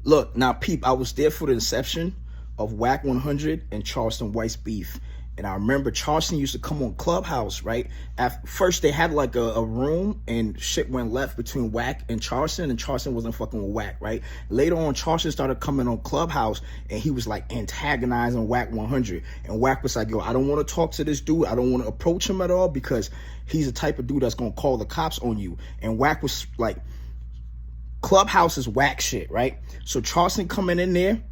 Look, now peep, I was there for the inception of Wack 100 and Charleston White's beef. And I remember Charleston used to come on Clubhouse, right? At first, they had like a room and shit went left between Wack and Charleston wasn't fucking with Wack, right? Later on, Charleston started coming on Clubhouse and he was like antagonizing Wack 100. And Wack was like, yo, I don't want to talk to this dude. I don't want to approach him at all because he's the type of dude that's going to call the cops on you. And Wack was like, Clubhouse is Wack shit, right? So Charleston coming in there,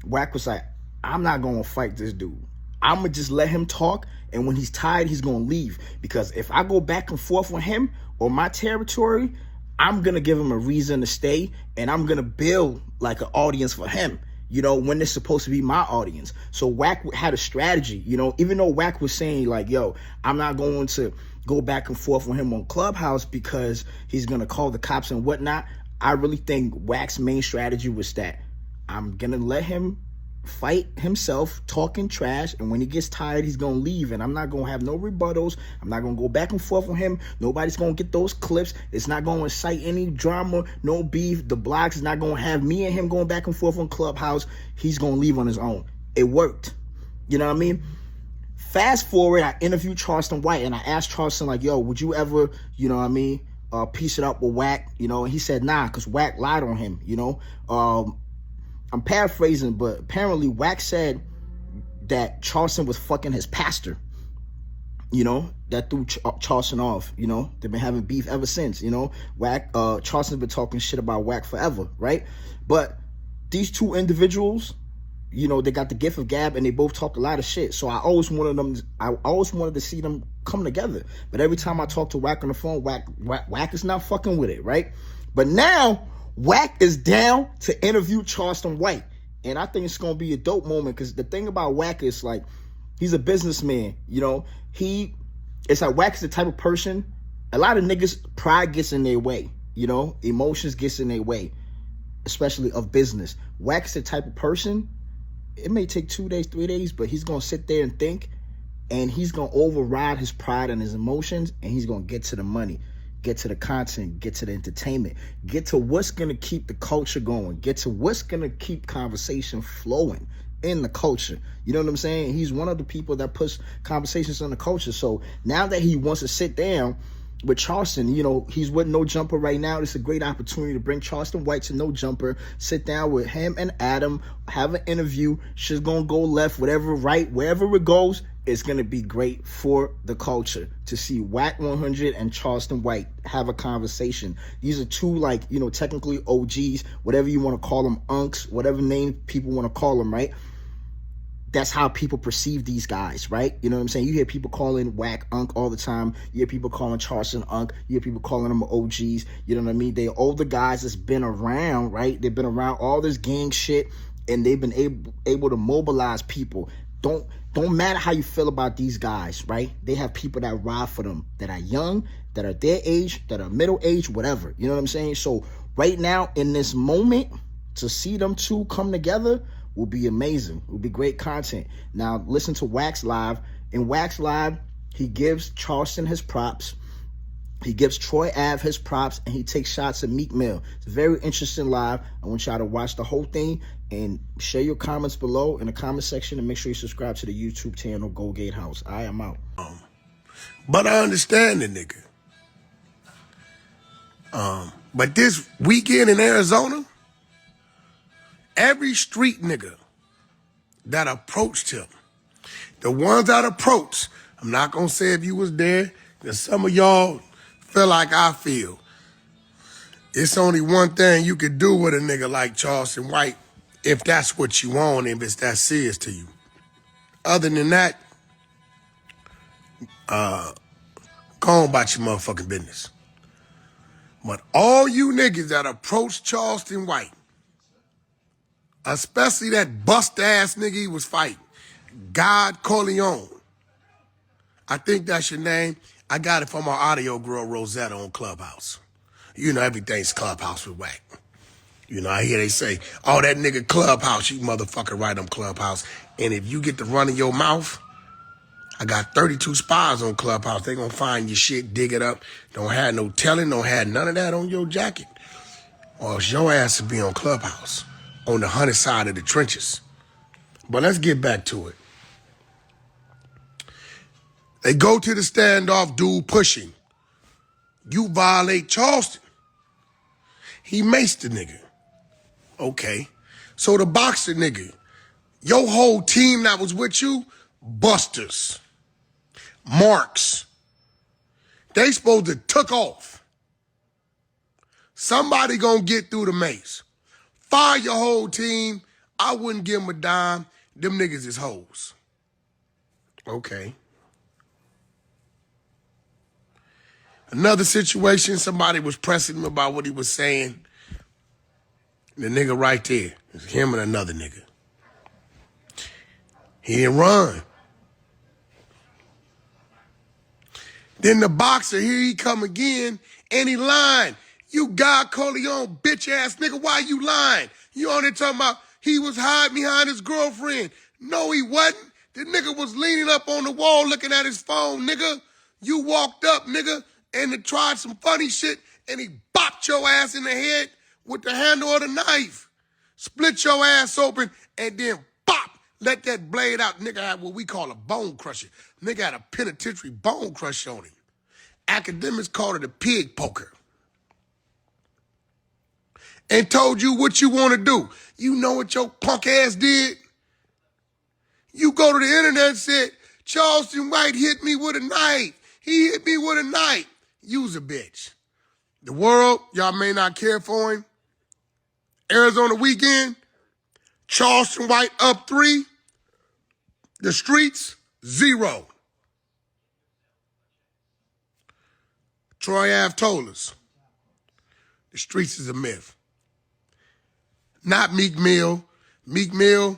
Wack was like, I'm not going to fight this dude. I'm going to just let him talk, and when he's tired, he's going to leave. Because if I go back and forth with him or my territory, I'm going to give him a reason to stay, and I'm going to build like an audience for him, you know, when it's supposed to be my audience. So Wack had a strategy, you know, even though Wack was saying like, yo, I'm not going to go back and forth with him on Clubhouse because he's going to call the cops and whatnot. I really think Wack's main strategy was that I'm going to let him fight himself talking trash, and when he gets tired, he's gonna leave, and I'm not gonna have no rebuttals. I'm not gonna go back and forth with him. Nobody's gonna get those clips. It's not gonna incite any drama, no beef. The blogs is not gonna have me and him going back and forth on Clubhouse. He's gonna leave on his own. It worked. You know what I mean? Fast forward, I interviewed Charleston White, and I asked Charleston like, yo, would you ever, you know what I mean, piece it up with Wack, you know? And he said nah, because Wack lied on him, you know? I'm paraphrasing, but apparently Wack said that Charleston was fucking his pastor. You know, that threw Charleston off, you know. They've been having beef ever since, you know. Wack, Charleston's been talking shit about Wack forever, right? But these two individuals, you know, they got the gift of gab and they both talk a lot of shit. So I always wanted to see them come together. But every time I talk to Wack on the phone, Wack is not fucking with it, right? But now Wack is down to interview Charleston White. And I think it's going to be a dope moment because the thing about Wack is like, he's a businessman, you know. It's like Wack is the type of person, a lot of niggas, pride gets in their way, you know. Emotions gets in their way, especially of business. Wack is the type of person, it may take 2 days, 3 days, but he's going to sit there and think, and he's going to override his pride and his emotions, and he's going to get to the money. Get to the content, get to the entertainment, get to what's going to keep the culture going, get to what's going to keep conversation flowing in the culture. You know what I'm saying? He's one of the people that puts conversations on the culture. So now that he wants to sit down with Charleston, you know, he's with No Jumper right now. It's a great opportunity to bring Charleston White to No Jumper, sit down with him and Adam, have an interview. Shit's going to go left, whatever, right, wherever it goes. It's going to be great for the culture to see Wack 100 and Charleston White have a conversation. These are two, like, you know, technically OGs, whatever you want to call them, unks, whatever name people want to call them, right? That's how people perceive these guys, right? You know what I'm saying? You hear people calling Wack Unk all the time. You hear people calling Charleston Unk. You hear people calling them OGs. You know what I mean? They're older guys that's been around, right? They've been around all this gang shit, and they've been able to mobilize people. Don't matter how you feel about these guys, right? They have people that ride for them, that are young, that are their age, that are middle age, whatever. You know what I'm saying? So right now, in this moment, to see them two come together will be amazing. It will be great content. Now, listen to Wack's Live. In Wack's Live, he gives Charleston his props. He gives Troy Ave his props, and he takes shots at Meek Mill. It's a very interesting live. I want y'all to watch the whole thing and share your comments below in the comment section, and make sure you subscribe to the YouTube channel, Goldgate House. I am out. But I understand the nigga. But this weekend in Arizona, every street nigga that approached him, the ones that approached, I'm not going to say if you was there, because some of y'all feel like I feel. It's only one thing you could do with a nigga like Charleston White if that's what you want, if it's that serious to you. Other than that, go on about your motherfucking business. But all you niggas that approached Charleston White, especially that bust-ass nigga he was fighting, God Corleone, I think that's your name. I got it from our audio girl, Rosetta, on Clubhouse. You know, everything's Clubhouse with Wack. You know, I hear they say, oh, that nigga Clubhouse, you motherfucker right on Clubhouse. And if you get to running your mouth, I got 32 spies on Clubhouse. They gonna find your shit, dig it up. Don't have no telling, don't have none of that on your jacket. Or else your ass will be on Clubhouse. on the Hunter side of the trenches. But let's get back to it. They go to the standoff, dude pushing. You violate Charleston. He maced the nigga. Okay. So the boxer nigga, your whole team that was with you, busters, marks. They supposed to took off. Somebody gonna get through the mace. Fire your whole team. I wouldn't give them a dime. Them niggas is hoes. Okay. Another situation, somebody was pressing him about what he was saying. The nigga right there, it's him and another nigga. He didn't run. Then the boxer, here he come again, and he lying. You God Corleone, bitch ass nigga, why you lying? You on there talking about he was hiding behind his girlfriend. No, he wasn't. The nigga was leaning up on the wall looking at his phone, nigga. You walked up, nigga, and tried some funny shit, and he bopped your ass in the head with the handle of the knife. Split your ass open, and then bop, let that blade out. Nigga had what we call a bone crusher. Nigga had a penitentiary bone crusher on him. Academics called it a pig poker. And told you what you want to do. You know what your punk ass did? You go to the internet and said, Charleston White hit me with a knife. He hit me with a knife. You's a bitch. The world, y'all may not care for him. Arizona weekend, Charleston White up 3. The streets, 0. Troy Ave told us, the streets is a myth. Not Meek Mill. Meek Mill,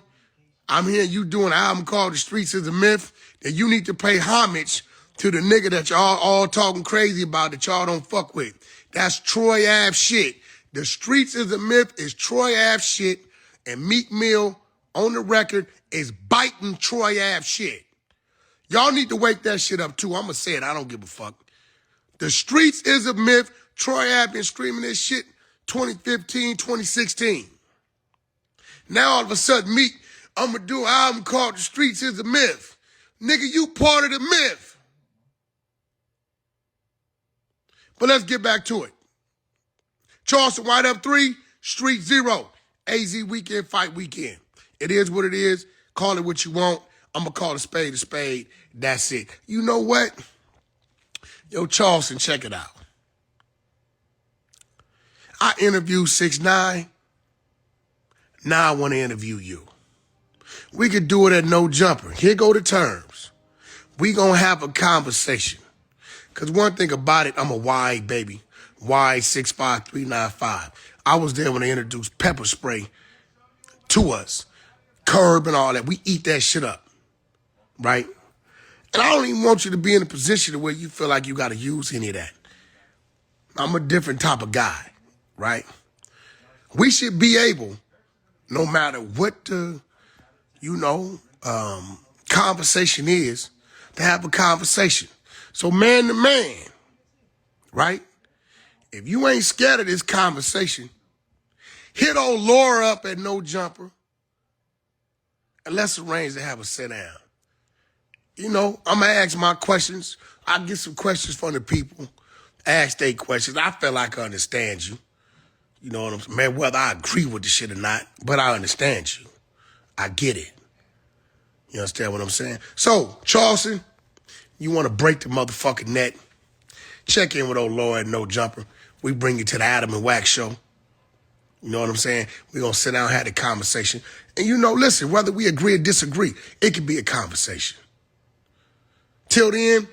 I'm hearing you doing an album called The Streets is a Myth, that you need to pay homage to the nigga that y'all all talking crazy about that y'all don't fuck with. That's Troy Ave shit. The Streets is a Myth is Troy Ave shit, and Meek Mill, on the record, is biting Troy Ave shit. Y'all need to wake that shit up too. I'm gonna say it, I don't give a fuck. The Streets is a Myth. Troy Ave been screaming this shit 2015, 2016. Now all of a sudden, Meek, I'm gonna do an album called The Streets is a Myth. Nigga, you part of the myth. But let's get back to it. Charleston White up 3, Street 0. AZ weekend, fight weekend. It is what it is. Call it what you want. I'm gonna call a spade a spade. That's it. You know what? Yo, Charleston, check it out. I interviewed 6ix9ine. Now I want to interview you. We could do it at No Jumper. Here go the terms. We gonna have a conversation. Because one thing about it, I'm a wide baby. Wide 65395. I was there when they introduced pepper spray to us. Curb and all that. We eat that shit up. Right? And I don't even want you to be in a position where you feel like you got to use any of that. I'm a different type of guy. Right? We should be able, no matter what the, conversation is, to have a conversation. So man to man, right? If you ain't scared of this conversation, hit old Laura up at No Jumper and let's arrange to have a sit down. I'm going to ask my questions. I get some questions from the people. Ask they questions. I feel like I understand you. You know what I'm saying? Man, whether I agree with the shit or not, but I understand you. I get it. You understand what I'm saying? So, Charleston, you want to break the motherfucking net, check in with old Laura at No Jumper. We bring you to the Adam and Wack show. You know what I'm saying? We're going to sit down and have the conversation. And listen, whether we agree or disagree, it can be a conversation. Till then,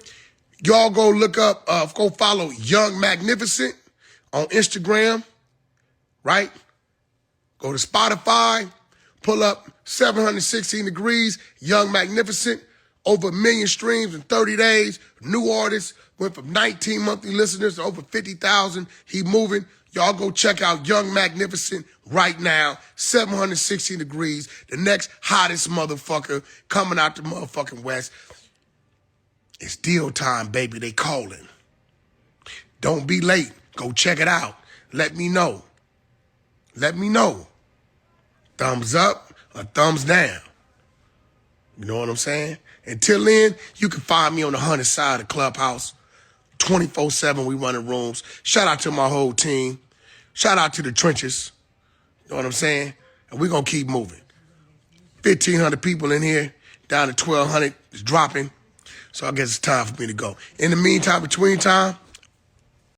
y'all go look up, go follow Young Magnificent on Instagram, right? Go to Spotify, pull up 716 Degrees, Young Magnificent, over 1 million streams in 30 days. New artist, went from 19 monthly listeners to over 50,000. He moving. Y'all go check out Young Magnificent right now, 716 Degrees, the next hottest motherfucker coming out the motherfucking West. It's deal time, baby. They calling. Don't be late. Go check it out. Let me know. Let me know. thumbs up or thumbs down. You know what I'm saying? Until then, you can find me on the 100 side of the clubhouse. 24/7, we running rooms. Shout out to my whole team. Shout out to the trenches. You know what I'm saying? And we're going to keep moving. 1,500 people in here, down to 1,200. It's dropping. So I guess it's time for me to go. In the meantime, between time,